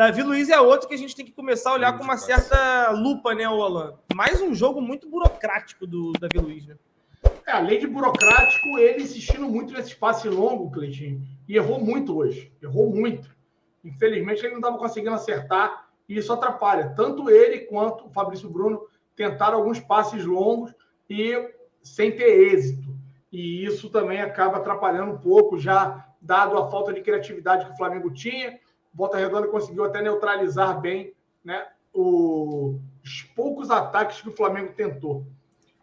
Davi Luiz é outro que a gente tem que começar a olhar com uma certa lupa, né, Alan? Mais um jogo muito burocrático do Davi Luiz, né? Além de burocrático, ele insistindo muito nesse passe longo, Cleitinho, e errou muito hoje. Errou muito. Infelizmente, ele não estava conseguindo acertar e isso atrapalha. Tanto ele quanto o Fabrício Bruno tentaram alguns passes longos e sem ter êxito. E isso também acaba atrapalhando um pouco, já dado a falta de criatividade que o Flamengo tinha. Volta Redonda conseguiu até neutralizar bem, né, os poucos ataques que o Flamengo tentou.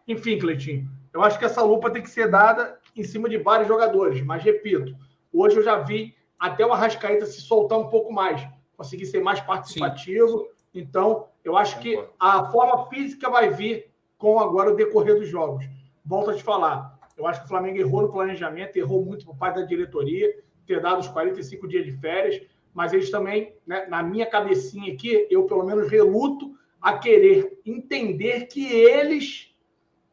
Enfim, Cleitinho, eu acho que essa lupa tem que ser dada em cima de vários jogadores. Mas, repito, hoje eu já vi até o Arrascaeta se soltar um pouco mais, conseguir ser mais participativo. Sim. Então, eu acho que a forma física vai vir com agora o decorrer dos jogos. Volto a te falar, eu acho que o Flamengo errou no planejamento, errou muito por parte da diretoria, ter dado os 45 dias de férias, mas eles também, né, na minha cabecinha aqui, eu pelo menos reluto a querer entender que eles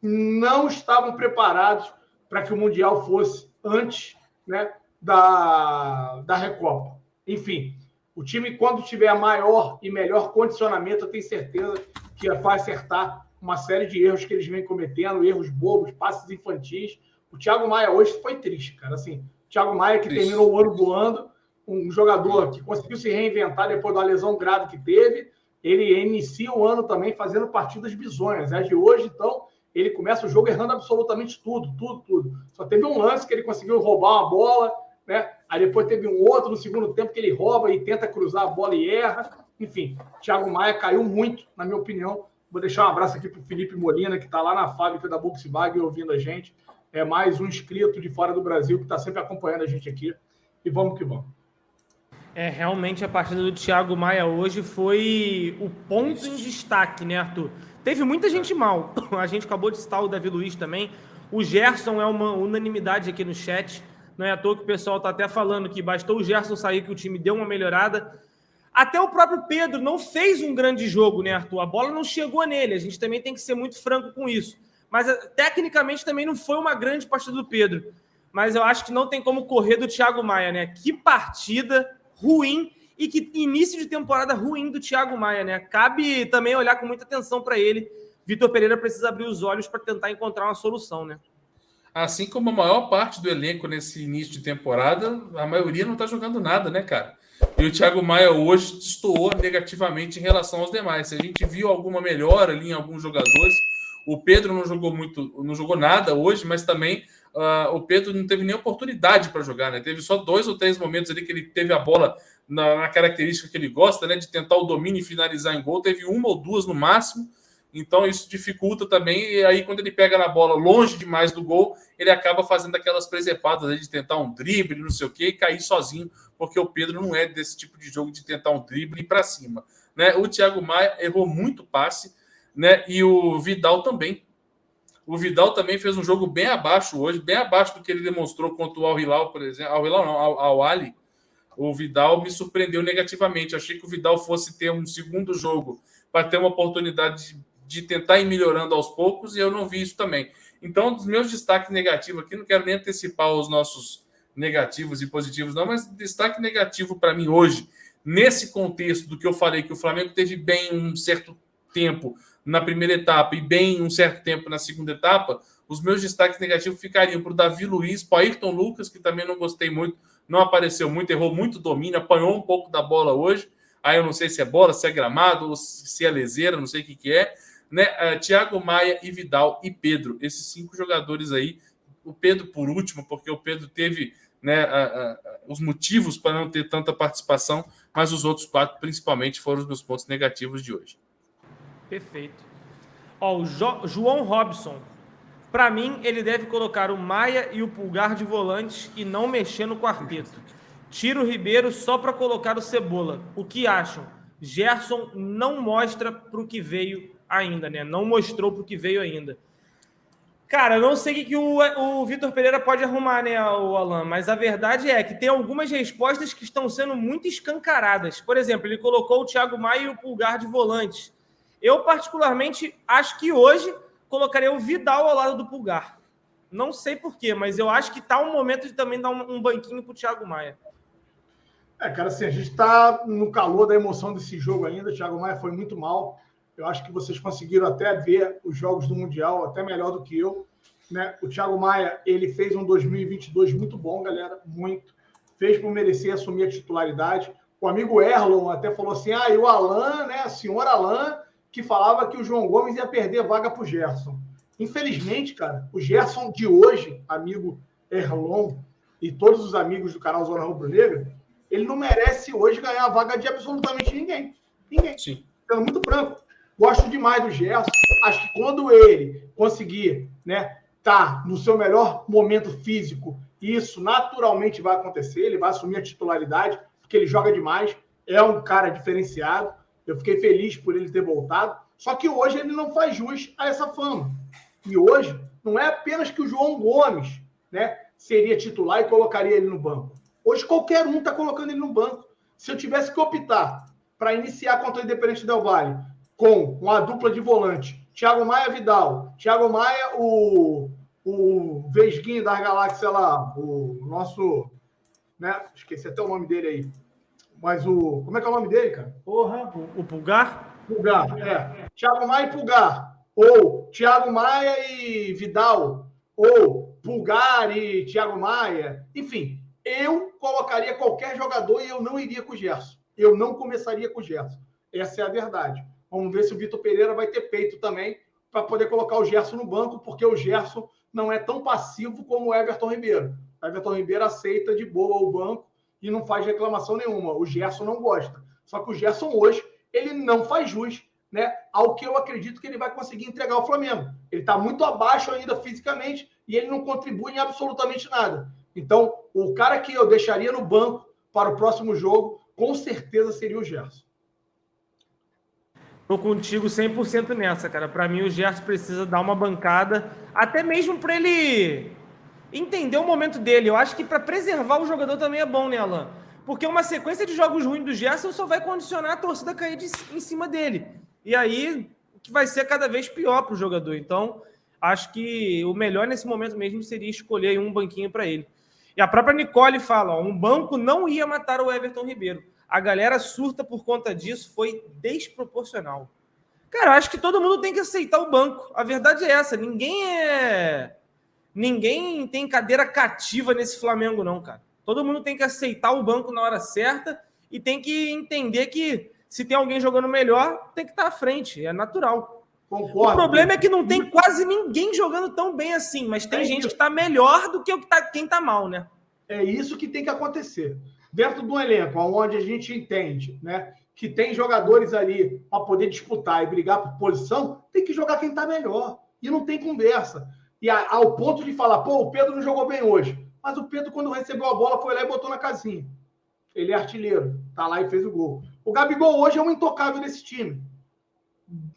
não estavam preparados para que o Mundial fosse antes, né, da Recopa. Enfim, o time, quando tiver maior e melhor condicionamento, eu tenho certeza que vai acertar uma série de erros que eles vêm cometendo, erros bobos, passes infantis. O Thiago Maia hoje foi triste, cara. Assim, o Thiago Maia que terminou o ano voando, um jogador que conseguiu se reinventar depois da lesão grave que teve, ele inicia o ano também fazendo partidas bizonhas. As de hoje, então, ele começa o jogo errando absolutamente tudo. Só teve um lance que ele conseguiu roubar uma bola, né? Aí depois teve um outro no segundo tempo que ele rouba e tenta cruzar a bola e erra. Enfim, Thiago Maia caiu muito, na minha opinião. Vou deixar um abraço aqui para o Felipe Molina, que está lá na fábrica da Volkswagen ouvindo a gente. É mais um inscrito de fora do Brasil que está sempre acompanhando a gente aqui. E vamos que vamos. Realmente a partida do Thiago Maia hoje foi o ponto em destaque, né, Arthur? Teve muita gente mal. A gente acabou de citar o Davi Luiz também. O Gerson é uma unanimidade aqui no chat. Não é à toa que o pessoal está até falando que bastou o Gerson sair que o time deu uma melhorada. Até o próprio Pedro não fez um grande jogo, né, Arthur? A bola não chegou nele. A gente também tem que ser muito franco com isso. Mas tecnicamente também não foi uma grande partida do Pedro. Mas eu acho que não tem como correr do Thiago Maia, né? Que partida ruim e que início de temporada ruim do Thiago Maia, né? Cabe também olhar com muita atenção para ele. Vitor Pereira precisa abrir os olhos para tentar encontrar uma solução, né? Assim como a maior parte do elenco nesse início de temporada, a maioria não está jogando nada, né, cara? E o Thiago Maia hoje destoou negativamente em relação aos demais. A gente viu alguma melhora ali em alguns jogadores. O Pedro não jogou nada hoje, mas também o Pedro não teve nem oportunidade para jogar, né? Teve só 2 ou 3 momentos ali que ele teve a bola na característica que ele gosta, né? De tentar o domínio e finalizar em gol. Teve 1 ou 2 no máximo. Então isso dificulta também. E aí, quando ele pega na bola longe demais do gol, ele acaba fazendo aquelas presepadas ali de tentar um drible, não sei o quê, e cair sozinho, porque o Pedro não é desse tipo de jogo de tentar um drible e ir para cima, né? O Thiago Maia errou muito passe, né? E o Vidal também. O Vidal também fez um jogo bem abaixo hoje, bem abaixo do que ele demonstrou contra o Al Hilal, por exemplo. Al Hilal não, Al Ahly. O Vidal me surpreendeu negativamente. Achei que o Vidal fosse ter um segundo jogo para ter uma oportunidade de tentar ir melhorando aos poucos, e eu não vi isso também. Então, dos meus destaques negativos aqui, não quero nem antecipar os nossos negativos e positivos, não, mas destaque negativo para mim hoje, nesse contexto do que eu falei, que o Flamengo teve bem um certo tempo na primeira etapa e bem um certo tempo na segunda etapa, os meus destaques negativos ficariam para o Davi Luiz, para o Ayrton Lucas, que também não gostei muito, não apareceu muito, errou muito domínio, apanhou um pouco da bola hoje. Aí eu não sei se é bola, se é gramado, ou se é leseira, não sei o que é. Né? Thiago Maia e Vidal e Pedro, esses 5 jogadores aí. O Pedro por último, porque o Pedro teve, né, os motivos para não ter tanta participação, mas os outros 4 principalmente foram os meus pontos negativos de hoje. Perfeito. Ó, o João Robson. Para mim, ele deve colocar o Maia e o Pulgar de volantes e não mexer no quarteto. Tira o Ribeiro só para colocar o Cebola. O que acham? Gerson não mostra para o que veio ainda, né? Não mostrou para o que veio ainda. Cara, eu não sei o que o Vitor Pereira pode arrumar, né, o Alan, mas a verdade é que tem algumas respostas que estão sendo muito escancaradas. Por exemplo, ele colocou o Thiago Maia e o Pulgar de volantes. Eu, particularmente, acho que hoje colocaria o Vidal ao lado do Pulgar. Não sei porquê, mas eu acho que está um momento de também dar um banquinho para o Thiago Maia. Cara, assim, a gente está no calor da emoção desse jogo ainda. O Thiago Maia foi muito mal. Eu acho que vocês conseguiram até ver os jogos do Mundial, até melhor do que eu. Né? O Thiago Maia, ele fez um 2022 muito bom, galera, muito. Fez por merecer assumir a titularidade. O amigo Erlon até falou assim, e o Alan, né, a senhora Alan, que falava que o João Gomes ia perder vaga para o Gerson. Infelizmente, cara, o Gerson de hoje, amigo Erlon e todos os amigos do canal Zona Rubro Negra, ele não merece hoje ganhar a vaga de absolutamente ninguém. Ninguém. Sim. Sendo muito franco. Gosto demais do Gerson. Acho que quando ele conseguir, né, tá no seu melhor momento físico, isso naturalmente vai acontecer. Ele vai assumir a titularidade, porque ele joga demais. É um cara diferenciado. Eu fiquei feliz por ele ter voltado. Só que hoje ele não faz jus a essa fama. E hoje não é apenas que o João Gomes, né, seria titular e colocaria ele no banco. Hoje qualquer um está colocando ele no banco. Se eu tivesse que optar para iniciar contra o Independente Del Valle com uma dupla de volante, Thiago Maia, Vidal, Thiago Maia, o Vesguinho da Galáxia lá, o nosso, né, esqueci até o nome dele aí, mas como é que é o nome dele, cara? Porra, o Pulgar? Pulgar, Thiago Maia e Pulgar, ou Thiago Maia e Vidal, ou Pulgar e Thiago Maia, enfim, eu colocaria qualquer jogador e eu não iria com o Gerson. Eu não começaria com o Gerson. Essa é a verdade. Vamos ver se o Vitor Pereira vai ter peito também para poder colocar o Gerson no banco, porque o Gerson não é tão passivo como o Everton Ribeiro. O Everton Ribeiro aceita de boa o banco e não faz reclamação nenhuma. O Gerson não gosta. Só que o Gerson hoje, ele não faz jus, né, ao que eu acredito que ele vai conseguir entregar ao Flamengo. Ele está muito abaixo ainda fisicamente e ele não contribui em absolutamente nada. Então, o cara que eu deixaria no banco para o próximo jogo, com certeza seria o Gerson. Tô contigo 100% nessa, cara. Para mim, o Gerson precisa dar uma bancada, até mesmo para ele entender o momento dele. Eu acho que para preservar o jogador também é bom, né, Alan? Porque uma sequência de jogos ruins do Gerson só vai condicionar a torcida a cair em cima dele. E aí, o que vai ser cada vez pior para o jogador. Então, acho que o melhor nesse momento mesmo seria escolher um banquinho para ele. E a própria Nicole fala, um banco não ia matar o Everton Ribeiro. A galera surta por conta disso, foi desproporcional. Cara, acho que todo mundo tem que aceitar o banco. A verdade é essa, ninguém tem cadeira cativa nesse Flamengo não, cara. Todo mundo tem que aceitar o banco na hora certa e tem que entender que se tem alguém jogando melhor, tem que estar à frente, é natural. Concordo. O problema é que não tem quase ninguém jogando tão bem assim, mas tem gente que está melhor do que quem está mal, né? É isso que tem que acontecer. Dentro de um elenco onde a gente entende, né, que tem jogadores ali para poder disputar e brigar por posição, tem que jogar quem está melhor. E não tem conversa. E ao ponto de falar, o Pedro não jogou bem hoje. Mas o Pedro, quando recebeu a bola, foi lá e botou na casinha. Ele é artilheiro. Tá lá e fez o gol. O Gabigol hoje é um intocável desse time.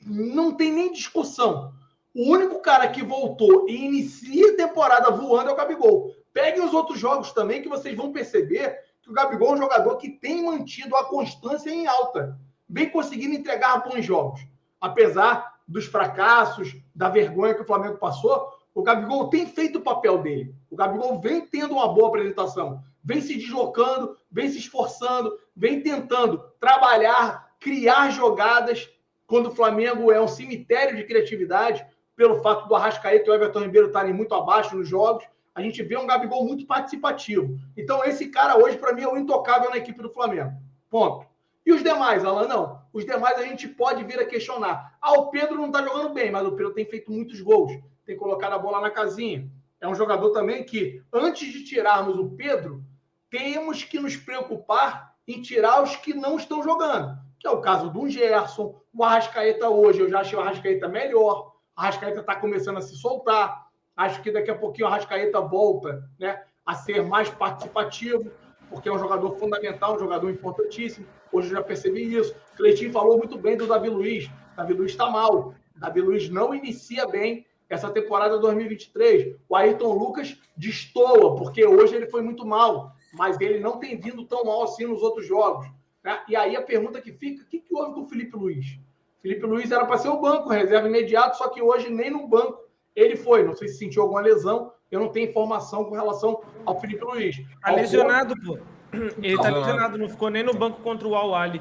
Não tem nem discussão. O único cara que voltou e inicia a temporada voando é o Gabigol. Peguem os outros jogos também, que vocês vão perceber que o Gabigol é um jogador que tem mantido a constância em alta. Vem conseguindo entregar bons jogos. Apesar dos fracassos, da vergonha que o Flamengo passou, o Gabigol tem feito o papel dele. O Gabigol vem tendo uma boa apresentação. Vem se deslocando, vem se esforçando, vem tentando trabalhar, criar jogadas, quando o Flamengo é um cemitério de criatividade, pelo fato do Arrascaeta e o Everton Ribeiro estarem muito abaixo nos jogos, a gente vê um Gabigol muito participativo. Então, esse cara hoje, para mim, é o intocável na equipe do Flamengo. Ponto. E os demais, Alan, não. Os demais a gente pode vir a questionar. O Pedro não está jogando bem, mas o Pedro tem feito muitos gols. Tem colocado a bola na casinha. É um jogador também que, antes de tirarmos o Pedro, temos que nos preocupar em tirar os que não estão jogando. Que é o caso do Gerson, o Arrascaeta hoje. Eu já achei o Arrascaeta melhor. O Arrascaeta está começando a se soltar. Acho que daqui a pouquinho o Arrascaeta volta, né, a ser mais participativo, porque é um jogador fundamental, um jogador importantíssimo. Hoje eu já percebi isso. O Cleitinho falou muito bem do Davi Luiz. Davi Luiz está mal. Davi Luiz não inicia bem essa temporada 2023. O Ayrton Lucas destoa, porque hoje ele foi muito mal, mas ele não tem vindo tão mal assim nos outros jogos. Né? E aí a pergunta que fica, o que houve com o Felipe Luiz? Felipe Luiz era para ser o banco, reserva imediato, só que hoje nem no banco ele foi. Não sei se sentiu alguma lesão, eu não tenho informação com relação ao Felipe Luiz. Tá lesionado, pô. Ele tá lesionado, não ficou nem no banco contra o Al-Ahly.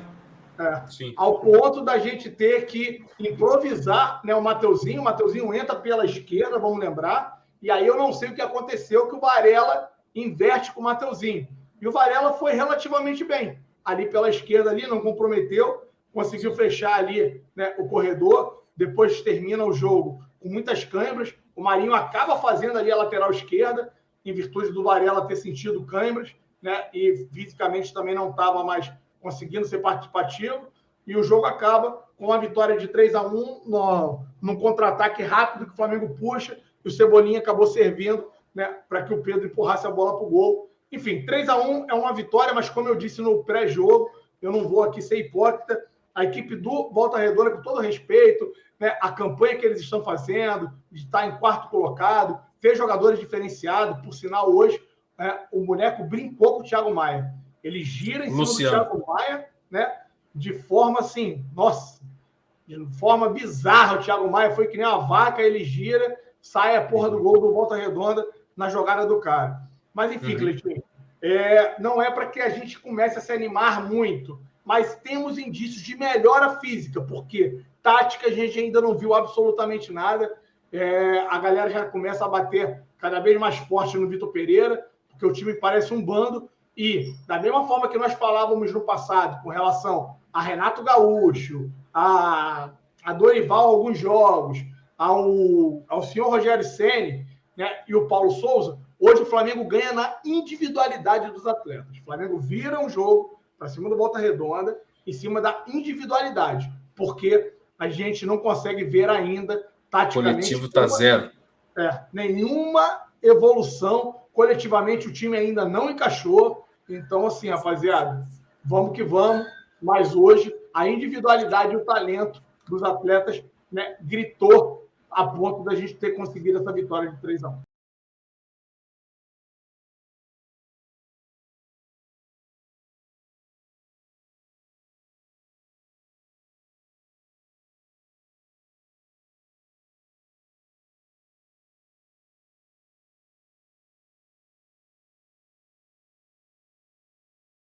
Sim. Ao ponto da gente ter que improvisar, né, o Mateuzinho entra pela esquerda, vamos lembrar, e aí eu não sei o que aconteceu, que o Varela inverte com o Mateuzinho. E o Varela foi relativamente bem. Ali pela esquerda, ali, não comprometeu, conseguiu fechar ali, né, o corredor, depois termina o jogo com muitas câimbras. O Marinho acaba fazendo ali a lateral esquerda, em virtude do Varela ter sentido câimbras, né, e fisicamente também não estava mais conseguindo ser participativo, e o jogo acaba com a vitória de 3-1 num contra-ataque rápido que o Flamengo puxa, e o Cebolinha acabou servindo, né, para que o Pedro empurrasse a bola para o gol. Enfim, 3-1 é uma vitória, mas como eu disse no pré-jogo, eu não vou aqui ser hipócrita, a equipe do Volta Redonda, com todo respeito, né, a campanha que eles estão fazendo, de estar em quarto colocado, ter jogadores diferenciados, por sinal, hoje, o boneco brincou com o Thiago Maia. Ele gira em cima do Thiago Maia, né, de forma assim, nossa, de forma bizarra. O Thiago Maia foi que nem uma vaca, ele gira, sai a porra do gol do Volta Redonda na jogada do cara. Mas enfim, Cleitinho, não é para que a gente comece a se animar muito, mas temos indícios de melhora física, porque tática a gente ainda não viu absolutamente nada. A galera já começa a bater cada vez mais forte no Vitor Pereira, porque o time parece um bando. E, da mesma forma que nós falávamos no passado com relação a Renato Gaúcho, a Dorival alguns jogos, ao senhor Rogério Ceni, né, e o Paulo Souza, hoje o Flamengo ganha na individualidade dos atletas. O Flamengo vira um jogo para cima do Volta Redonda, em cima da individualidade, porque a gente não consegue ver ainda, taticamente... O coletivo está zero. Nenhuma evolução. Coletivamente o time ainda não encaixou. Então, assim, rapaziada, vamos que vamos. Mas hoje a individualidade e o talento dos atletas, né, gritou a ponto da gente ter conseguido essa vitória de 3-1.